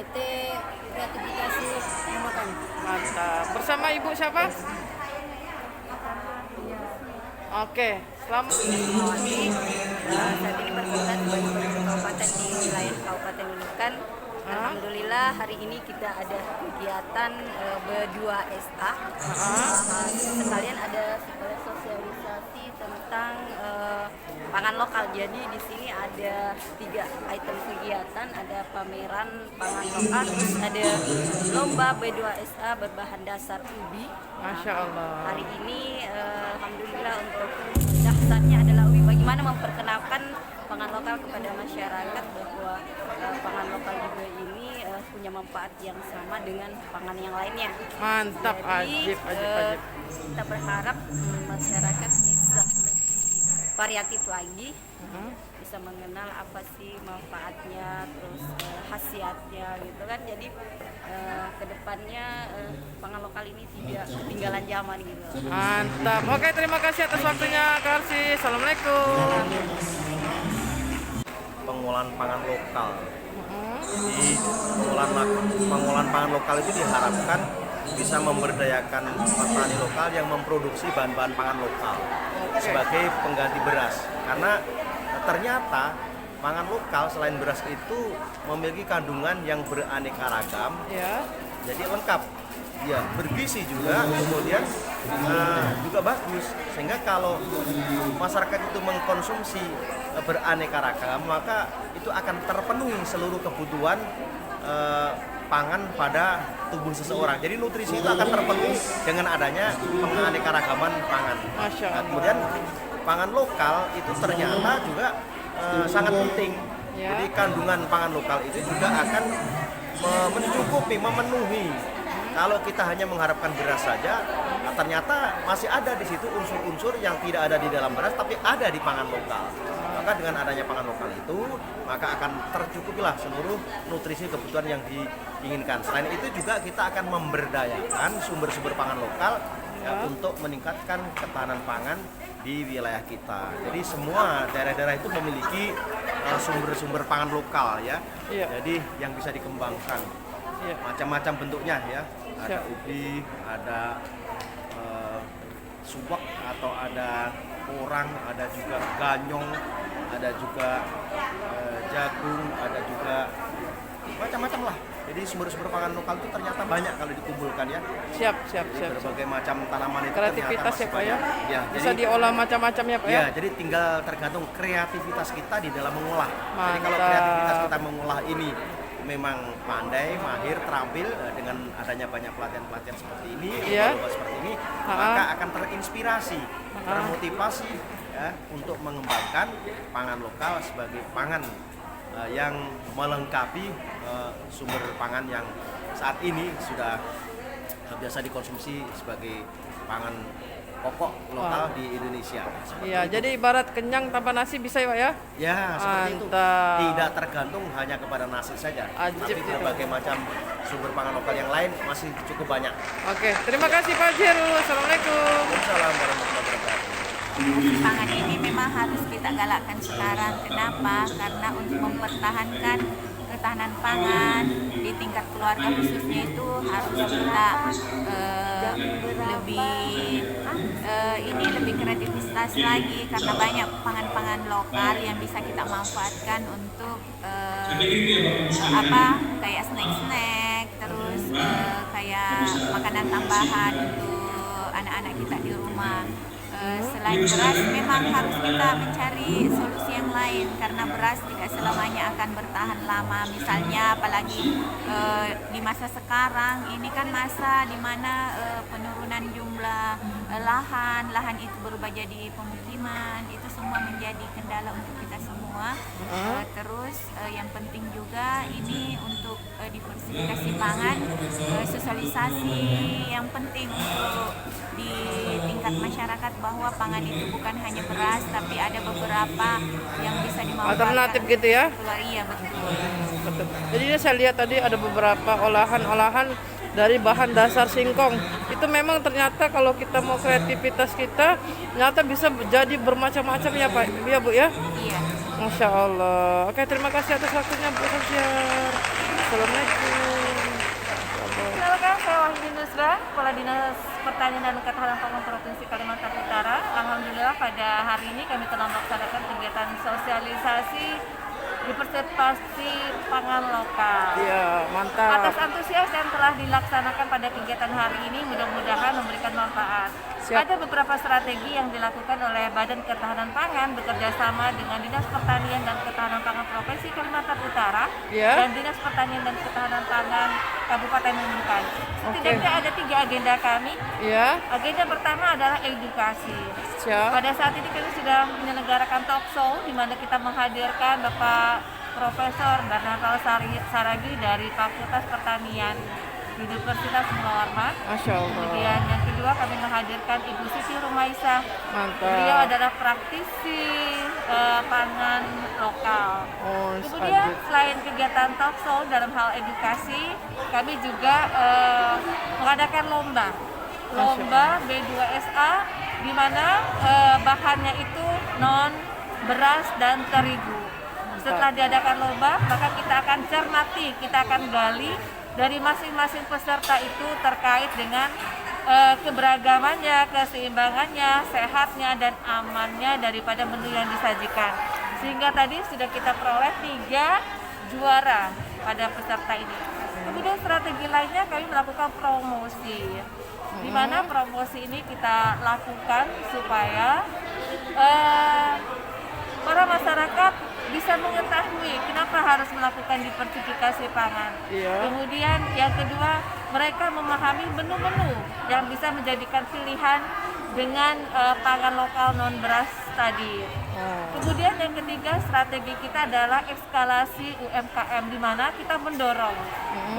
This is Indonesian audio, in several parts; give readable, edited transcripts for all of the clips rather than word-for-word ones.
PT Kreativitas Makan. Mantap. Bersama Ibu siapa? Oke, selamat. Mawati, saat ini bertugas sebagai Perangkat Kabupaten di wilayah Kabupaten Nunukan. Alhamdulillah hari ini kita ada kegiatan B2SA. Sekalian ada sosialisasi tentang pangan lokal. Jadi di sini ada 3 item kegiatan, ada pameran pangan lokal, terus ada lomba B2SA berbahan dasar ubi. Masya Allah. Hari ini alhamdulillah untuk dasarnya adalah ubi. Bagaimana memperkenalkan pangan lokal kepada masyarakat bahwa pangan lokal juga ini punya manfaat yang sama dengan pangan yang lainnya. Mantap, Jadi, ajib. kita berharap masyarakat bisa lebih variatif lagi, bisa mengenal apa sih manfaatnya, terus khasiatnya gitu kan. Jadi kedepannya pangan lokal ini tidak ketinggalan zaman gitu. Mantap. Oke, terima kasih atas waktunya, Kak Arsi. Assalamualaikum. Pengolahan pangan lokal. Jadi pengolahan pangan lokal itu diharapkan bisa memberdayakan petani lokal yang memproduksi bahan-bahan pangan lokal sebagai pengganti beras. Karena ternyata pangan lokal selain beras itu memiliki kandungan yang beraneka ragam, Ya. jadi lengkap. Ya, bergizi juga, kemudian juga bagus. Sehingga kalau masyarakat itu mengkonsumsi beraneka ragam, maka itu akan terpenuhi seluruh kebutuhan pangan pada tubuh seseorang. Jadi nutrisi itu akan terpenuhi dengan adanya penganekaragaman pangan. Masya Allah. Kemudian pangan lokal itu ternyata juga sangat penting. Ya. Jadi kandungan pangan lokal itu juga akan mencukupi, memenuhi. Kalau kita hanya mengharapkan beras saja, ternyata masih ada di situ unsur-unsur yang tidak ada di dalam beras, tapi ada di pangan lokal. Maka dengan adanya pangan lokal itu, maka akan tercukupilah seluruh nutrisi kebutuhan yang diinginkan. Selain itu juga kita akan memberdayakan sumber-sumber pangan lokal untuk meningkatkan ketahanan pangan di wilayah kita. Jadi semua daerah-daerah itu memiliki sumber-sumber pangan lokal ya. Iya. Jadi yang bisa dikembangkan. Iya. Macam-macam bentuknya ya. Ada Siap. ubi, ada subak atau ada porang, ada juga ganyong, ada juga jagung, ada juga macam-macam lah. Jadi sumber-sumber pangan lokal itu ternyata banyak kalau dikumpulkan ya. Siap. Jadi berbagai macam tanaman itu Kreativitas ternyata ya, Pak ya. masih banyak. Bisa diolah macam-macam ya, Pak ya. Ya, jadi tinggal tergantung kreativitas kita di dalam mengolah. Jadi kalau Mantap. kreativitas kita mengolah ini memang pandai, mahir, terampil dengan adanya banyak pelatihan-pelatihan seperti ini, Iya. lomba seperti ini, maka akan terinspirasi, termotivasi ya untuk mengembangkan pangan lokal sebagai pangan yang melengkapi sumber pangan yang saat ini sudah biasa dikonsumsi sebagai pangan pokok lokal di Indonesia. Iya, jadi ibarat kenyang tanpa nasi bisa ya, Pak ya? Ya, seperti itu. Mantap. Tidak tergantung hanya kepada nasi saja, Ajib tapi itu. berbagai macam sumber pangan lokal yang lain masih cukup banyak. Oke, terima kasih Pak Jirul. Assalamualaikum. Waalaikumsalam warahmatullahi wabarakatuh. Pangan ini memang harus kita galakkan sekarang. Kenapa? Karena untuk mempertahankan ketahanan pangan di tingkat keluarga khususnya itu harus kita lebih kreativitas lagi, karena banyak pangan-pangan lokal yang bisa kita manfaatkan untuk kayak snack-snack, terus kayak makanan tambahan untuk anak-anak kita di rumah. Selain beras, memang harus kita mencari solusi yang lain, karena beras tidak selamanya akan bertahan lama. Misalnya apalagi di masa sekarang ini kan masa di mana penurunan jumlah lahan itu berubah jadi pemukiman, itu semua menjadi kendala untuk kita semua. Terus yang penting juga ini untuk diversifikasi pangan, sosialisasi yang penting untuk di tingkat masyarakat bahwa pangan itu bukan hanya beras, tapi ada beberapa yang bisa dimanfaatkan. Alternatif gitu ya? Iya, betul. Betul. Jadi ini saya lihat tadi ada beberapa olahan-olahan dari bahan dasar singkong. Itu memang ternyata kalau kita mau kreativitas kita, ternyata bisa jadi bermacam-macam ya Pak, ya Bu ya? Iya. Masya Allah. Oke, terima kasih atas waktunya Bu Sosial. Assalamualaikum. Perkenalkan, saya Wahyu Nusra, Kepala Dinas Pertanian dan Ketahanan Pangan Provinsi Kalimantan Utara. Alhamdulillah pada hari ini kami telah melaksanakan kegiatan sosialisasi diversifikasi pangan lokal. Iya, mantap. Atas antusias yang telah dilaksanakan pada kegiatan hari ini, mudah-mudahan memberikan manfaat. Siap. Ada beberapa strategi yang dilakukan oleh Badan Ketahanan Pangan bekerja sama dengan Dinas Pertanian dan Ketahanan Pangan Provinsi Kalimantan Utara Ya. dan Dinas Pertanian dan Ketahanan Pangan Kabupaten Nunukan. Setidaknya ada 3 agenda kami. Iya, Agenda pertama adalah edukasi. siap. Pada saat ini kami sudah menyelenggarakan talk show di mana kita menghadirkan Bapak Profesor Barnabal Saragi dari Fakultas Pertanian Universitas Muhammad Warmat. Masya Allah. Kemudian yang kedua kami menghadirkan Ibu Siti Rumaisa. Mantap. Beliau adalah praktisi pangan lokal. Oh, Kemudian lanjut. selain kegiatan talk show dalam hal edukasi, kami juga mengadakan lomba B2SA di mana bahannya itu non beras dan terigu. Setelah diadakan lomba, maka kita akan cermati, kita akan gali dari masing-masing peserta itu terkait dengan keberagamannya, keseimbangannya, sehatnya, dan amannya daripada menu yang disajikan. Sehingga tadi sudah kita peroleh 3 juara pada peserta ini. Kemudian strategi lainnya kami melakukan promosi, di mana promosi ini kita lakukan supaya para masyarakat bisa mengetahui kenapa harus melakukan diversifikasi pangan. Iya. Kemudian yang kedua, mereka memahami menu-menu yang bisa menjadikan pilihan dengan pangan lokal non beras tadi. Kemudian yang ketiga, strategi kita adalah eskalasi UMKM, di mana kita mendorong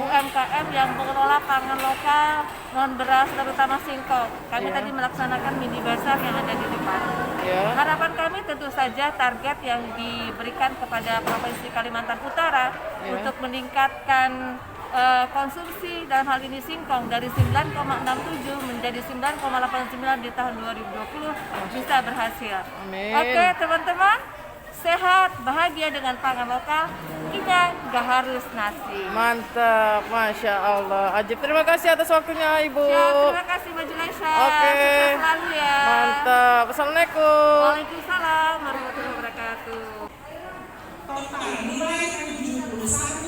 UMKM yang mengelola pangan lokal non beras terutama singkong. Kami Iya. tadi melaksanakan mini bazar yang ada di depan. Ya. Harapan kami tentu saja target yang diberikan kepada Provinsi Kalimantan Utara Ya. untuk meningkatkan konsumsi dalam hal ini singkong dari 9,67 menjadi 9,89 di tahun 2020 bisa berhasil. Amin. Oke teman-teman, sehat, bahagia dengan pangan lokal, kenyang, gak harus nasi. Mantap, Masya Allah. Ajib, terima kasih atas waktunya Ibu. Ya, terima kasih Mbak Julaisa. Oke. Sukses selalu ya. Mantap. Assalamualaikum. Waalaikumsalam warahmatullahi wabarakatuh. Total nilai 71